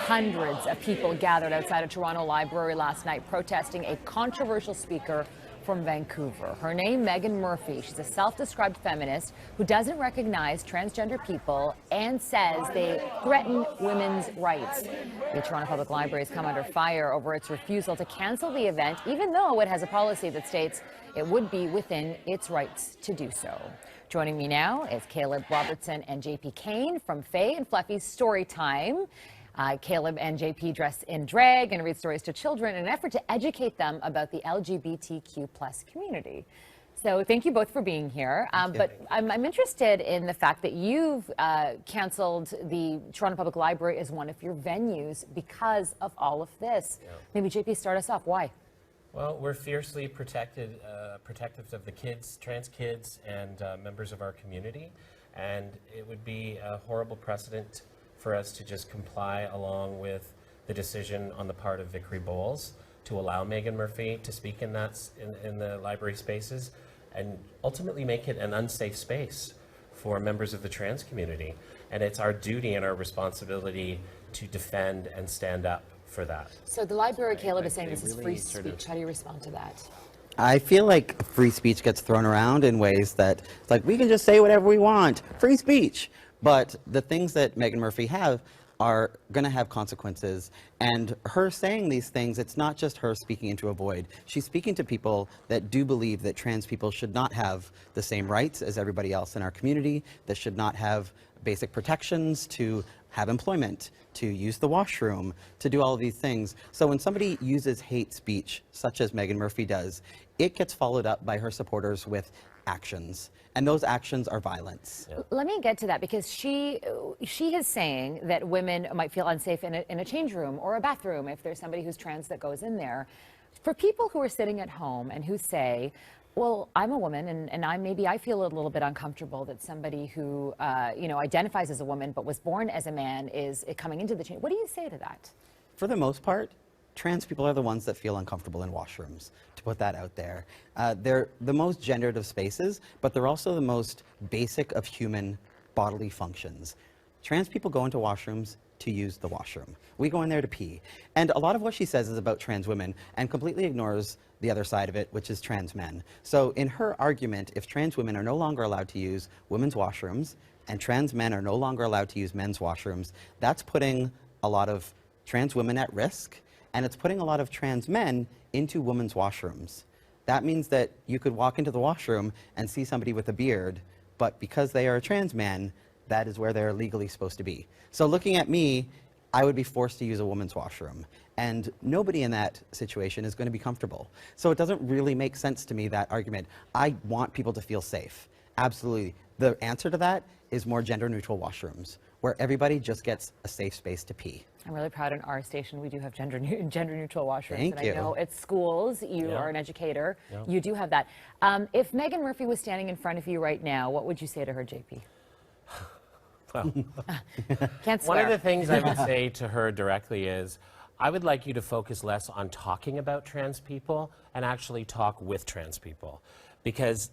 Hundreds of people gathered outside a Toronto library last night protesting a controversial speaker from Vancouver. Her name, Meghan Murphy. She's a self-described feminist who doesn't recognize transgender people and says they threaten women's rights. The Toronto Public Library has come under fire over its refusal to cancel the event, even though it has a policy that states it would be within its rights to do so. Joining me now is Caleb Robertson and JP Kane from Fay and Fluffy's Storytime. Caleb and JP dress in drag and read stories to children in an effort to educate them about the LGBTQ+ community. So thank you both for being here. But I'm interested in the fact that you've canceled the Toronto Public Library as one of your venues because of all of this. Yeah. Maybe JP, start us off. Why? Well, we're fiercely protective of the kids, trans kids, and members of our community. And it would be a horrible precedent for us to just comply along with the decision on the part of Vickery Bowles to allow Meghan Murphy to speak in the library spaces and ultimately make it an unsafe space for members of the trans community. And it's our duty and our responsibility to defend and stand up for that. So the library, Caleb, is saying this is free speech. How do you respond to that? I feel like free speech gets thrown around in ways that it's like we can just say whatever we want, free speech. But the things that Meghan Murphy have are going to have consequences. And her saying these things, it's not just her speaking into a void. She's speaking to people that do believe that trans people should not have the same rights as everybody else in our community, that should not have basic protections to have employment, to use the washroom, to do all of these things. So when somebody uses hate speech, such as Meghan Murphy does, it gets followed up by her supporters with actions. And those actions are violence. Yeah. Let me get to that, because she is saying that women might feel unsafe in a change room or a bathroom if there's somebody who's trans that goes in there. For people who are sitting at home and who say, well, I'm a woman and maybe I feel a little bit uncomfortable that somebody who identifies as a woman but was born as a man is coming into the change. What do you say to that? For the most part, trans people are the ones that feel uncomfortable in washrooms, to put that out there. They're the most gendered of spaces, but they're also the most basic of human bodily functions. Trans people go into washrooms to use the washroom. We go in there to pee. And a lot of what she says is about trans women and completely ignores the other side of it, which is trans men. So in her argument, if trans women are no longer allowed to use women's washrooms and trans men are no longer allowed to use men's washrooms, that's putting a lot of trans women at risk. And it's putting a lot of trans men into women's washrooms. That means that you could walk into the washroom and see somebody with a beard, but because they are a trans man, that is where they're legally supposed to be. So looking at me, I would be forced to use a woman's washroom. And nobody in that situation is going to be comfortable. So it doesn't really make sense to me, that argument. I want people to feel safe. Absolutely. The answer to that is more gender-neutral washrooms, where everybody just gets a safe space to pee. I'm really proud in our station we do have gender-neutral washrooms. Thank you. I know at schools, you are an educator, Yeah. you do have that. If Meghan Murphy was standing in front of you right now, what would you say to her, JP? Well, Can't swear. one of the things I would say to her directly is, I would like you to focus less on talking about trans people and actually talk with trans people. Because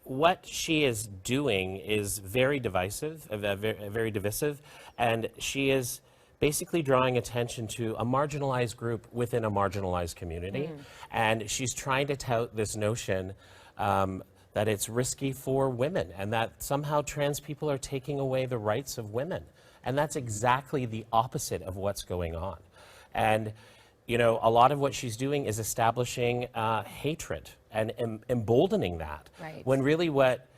what she is doing is very divisive, very divisive, and she is basically drawing attention to a marginalized group within a marginalized community. And she's trying to tout this notion that it's risky for women and that somehow trans people are taking away the rights of women. And that's exactly the opposite of what's going on. And, you know, a lot of what she's doing is establishing hatred and emboldening that. Right. When really what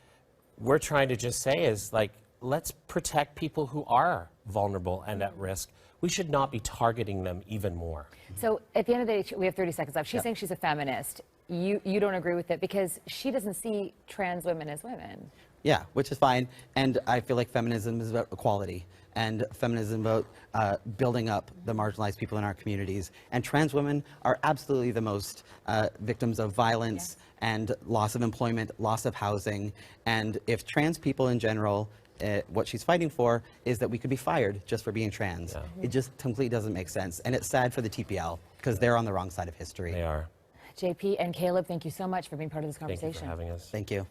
we're trying to just say is, like, let's protect people who are vulnerable and at risk. We should not be targeting them even more. So at the end of the day, we have 30 seconds left. She's saying she's a feminist. You don't agree with it because she doesn't see trans women as women. Yeah, which is fine. And I feel like feminism is about equality, and feminism about building up the marginalized people in our communities. And trans women are absolutely the most victims of violence and loss of employment, loss of housing. And if trans people in general, what she's fighting for is that we could be fired just for being trans. It just completely doesn't make sense. And it's sad for the TPL because they're on the wrong side of history. They are. JP and Caleb, thank you so much for being part of this conversation. Thank you for having us. Thank you.